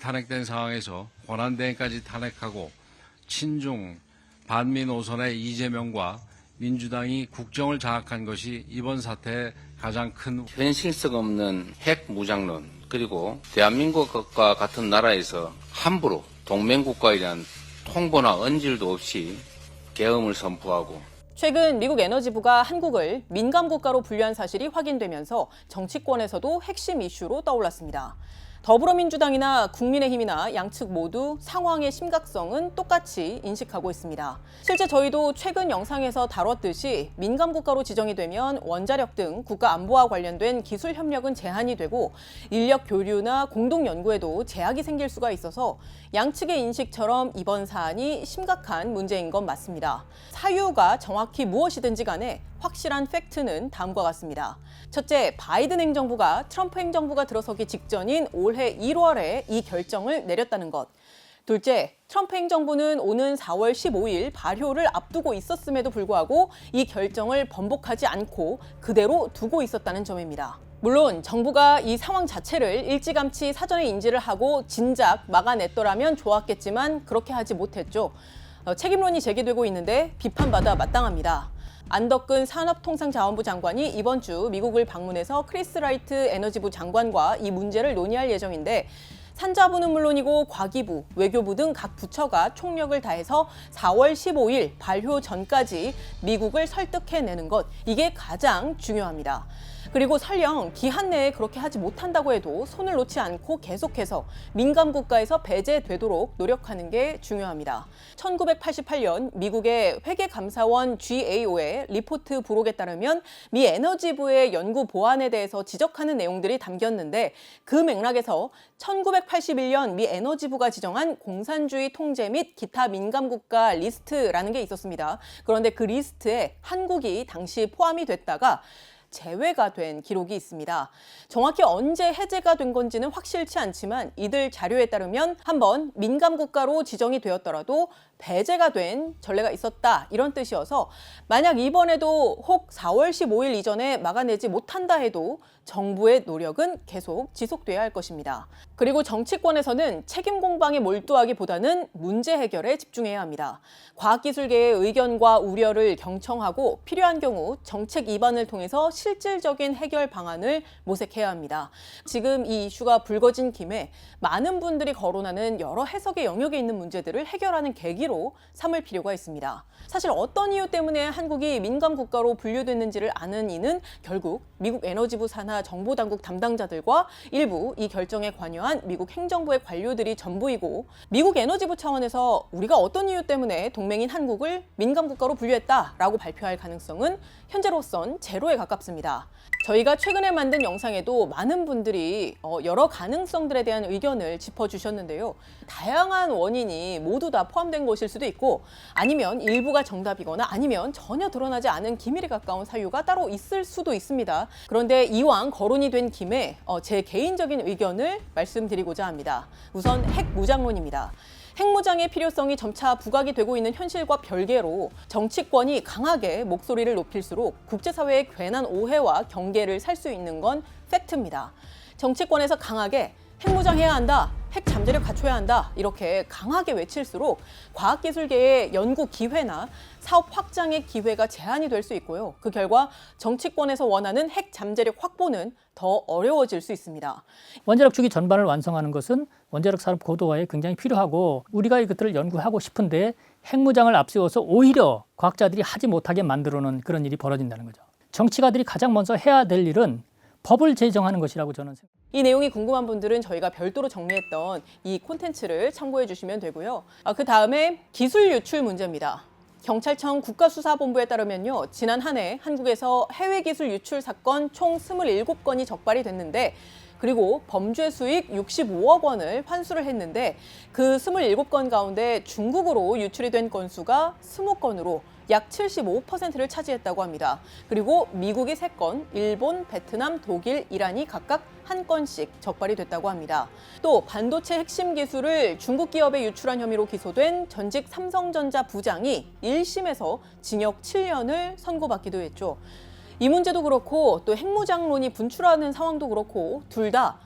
탄핵된 상황에서 권한대행까지 탄핵하고 친중, 반미 노선의 이재명과 민주당이 국정을 장악한 것이 이번 사태의 가장 큰 현실성 없는 핵 무장론, 그리고 대한민국과 같은 나라에서 함부로 동맹국가에 대한 통보나 언질도 없이 계엄을 선포하고, 최근 미국 에너지부가 한국을 민감국가로 분류한 사실이 확인되면서 정치권에서도 핵심 이슈로 떠올랐습니다. 더불어민주당이나 국민의힘이나 양측 모두 상황의 심각성은 똑같이 인식하고 있습니다. 실제 저희도 최근 영상에서 다뤘듯이 민감국가로 지정이 되면 원자력 등 국가 안보와 관련된 기술 협력은 제한이 되고 인력 교류나 공동 연구에도 제약이 생길 수가 있어서 양측의 인식처럼 이번 사안이 심각한 문제인 건 맞습니다. 사유가 정확히 무엇이든지 간에 확실한 팩트는 다음과 같습니다. 첫째, 바이든 행정부가 트럼프 행정부가 들어서기 직전인 올해 1월에 이 결정을 내렸다는 것. 둘째, 트럼프 행정부는 오는 4월 15일 발효를 앞두고 있었음에도 불구하고 이 결정을 번복하지 않고 그대로 두고 있었다는 점입니다. 물론 정부가 이 상황 자체를 일찌감치 사전에 인지를 하고 진작 막아냈더라면 좋았겠지만 그렇게 하지 못했죠. 책임론이 제기되고 있는데 비판받아 마땅합니다. 안덕근 산업통상자원부 장관이 이번 주 미국을 방문해서 크리스 라이트 에너지부 장관과 이 문제를 논의할 예정인데 산자부는 물론이고 과기부, 외교부 등 각 부처가 총력을 다해서 4월 15일 발효 전까지 미국을 설득해내는 것, 이게 가장 중요합니다. 그리고 설령 기한 내에 그렇게 하지 못한다고 해도 손을 놓지 않고 계속해서 민감 국가에서 배제되도록 노력하는 게 중요합니다. 1988년 미국의 회계감사원 GAO의 리포트 부록에 따르면 미 에너지부의 연구 보안에 대해서 지적하는 내용들이 담겼는데 그 맥락에서 1981년 미 에너지부가 지정한 공산주의 통제 및 기타 민감 국가 리스트라는 게 있었습니다. 그런데 그 리스트에 한국이 당시 포함이 됐다가 제외가 된 기록이 있습니다. 정확히 언제 해제가 된 건지는 확실치 않지만 이들 자료에 따르면 한번 민감 국가로 지정이 되었더라도 배제가 된 전례가 있었다, 이런 뜻이어서 만약 이번에도 혹 4월 15일 이전에 막아내지 못한다 해도 정부의 노력은 계속 지속돼야 할 것입니다. 그리고 정치권에서는 책임 공방에 몰두하기보다는 문제 해결에 집중해야 합니다. 과학기술계의 의견과 우려를 경청하고 필요한 경우 정책 입안을 통해서 실질적인 해결 방안을 모색해야 합니다. 지금 이 이슈가 불거진 김에 많은 분들이 거론하는 여러 해석의 영역에 있는 문제들을 해결하는 계기로 삼을 필요가 있습니다. 사실 어떤 이유 때문에 한국이 민감 국가로 분류됐는지를 아는 이는 결국 미국 에너지부 산하 정보당국 담당자들과 일부 이 결정에 관여한 미국 행정부의 관료들이 전부이고, 미국 에너지부 차원에서 우리가 어떤 이유 때문에 동맹인 한국을 민감 국가로 분류했다라고 발표할 가능성은 현재로선 제로에 가깝습니다. 저희가 최근에 만든 영상에도 많은 분들이 여러 가능성들에 대한 의견을 짚어주셨는데요. 다양한 원인이 모두 다 포함된 것일 수도 있고, 아니면 일부가 정답이거나 아니면 전혀 드러나지 않은 기밀에 가까운 사유가 따로 있을 수도 있습니다. 그런데 이왕 거론이 된 김에 제 개인적인 의견을 말씀드리고자 합니다. 우선 핵무장론입니다. 핵무장의 필요성이 점차 부각이 되고 있는 현실과 별개로 정치권이 강하게 목소리를 높일수록 국제사회의 괜한 오해와 경계를 살 수 있는 건 팩트입니다. 정치권에서 강하게 핵무장해야 한다, 핵 잠재력 갖춰야 한다, 이렇게 강하게 외칠수록 과학기술계의 연구 기회나 사업 확장의 기회가 제한이 될 수 있고요. 그 결과 정치권에서 원하는 핵 잠재력 확보는 더 어려워질 수 있습니다. 원자력 주기 전반을 완성하는 것은 원자력 산업 고도화에 굉장히 필요하고, 우리가 이것들을 연구하고 싶은데 핵무장을 앞세워서 오히려 과학자들이 하지 못하게 만들어 놓은 그런 일이 벌어진다는 거죠. 정치가들이 가장 먼저 해야 될 일은 법을 제정하는 것이라고 저는 생각합니다. 이 내용이 궁금한 분들은 저희가 별도로 정리했던 이 콘텐츠를 참고해 주시면 되고요. 그 다음에 기술 유출 문제입니다. 경찰청 국가수사본부에 따르면요, 지난 한 해 한국에서 해외 기술 유출 사건 총 27건이 적발이 됐는데, 그리고 범죄 수익 65억 원을 환수를 했는데 그 27건 가운데 중국으로 유출이 된 건수가 20건으로 약 75%를 차지했다고 합니다. 그리고 미국이 3건, 일본, 베트남, 독일, 이란이 각각 1건씩 적발이 됐다고 합니다. 또 반도체 핵심 기술을 중국 기업에 유출한 혐의로 기소된 전직 삼성전자 부장이 1심에서 징역 7년을 선고받기도 했죠. 이 문제도 그렇고 또 핵무장론이 분출하는 상황도 그렇고 둘 다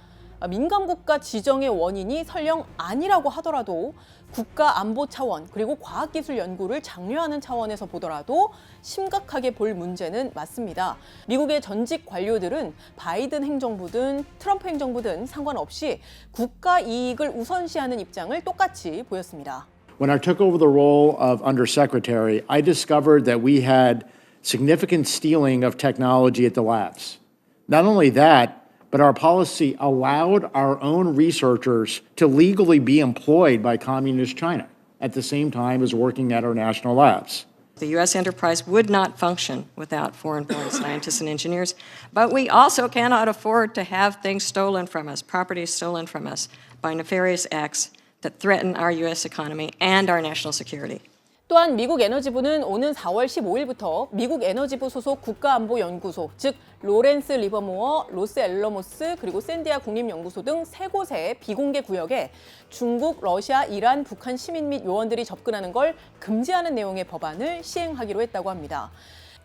민감국가 지정의 원인이 설령 아니라고 하더라도 국가 안보 차원 그리고 과학기술 연구를 장려하는 차원에서 보더라도 심각하게 볼 문제는 맞습니다. 미국의 전직 관료들은 바이든 행정부든 트럼프 행정부든 상관없이 국가 이익을 우선시하는 입장을 똑같이 보였습니다. When I took over the role of undersecretary, I discovered that we had significant stealing of technology at the labs. Not only that, but our policy allowed our own researchers to legally be employed by Communist China at the same time as working at our national labs. The U.S. enterprise would not function without foreign-born scientists and engineers, but we also cannot afford to have things stolen from us, property stolen from us by nefarious acts that threaten our U.S. economy and our national security. 또한 미국 에너지부는 오는 4월 15일부터 미국 에너지부 소속 국가안보연구소, 즉 로렌스 리버모어, 로스앨러모스 그리고 샌디아 국립연구소 등 3곳의 비공개 구역에 중국, 러시아, 이란, 북한 시민 및 요원들이 접근하는 걸 금지하는 내용의 법안을 시행하기로 했다고 합니다.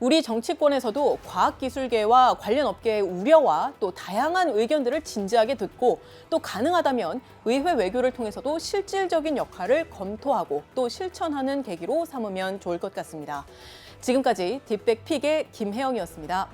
우리 정치권에서도 과학기술계와 관련 업계의 우려와 또 다양한 의견들을 진지하게 듣고 또 가능하다면 의회 외교를 통해서도 실질적인 역할을 검토하고 또 실천하는 계기로 삼으면 좋을 것 같습니다. 지금까지 딥백픽의 김혜영이었습니다.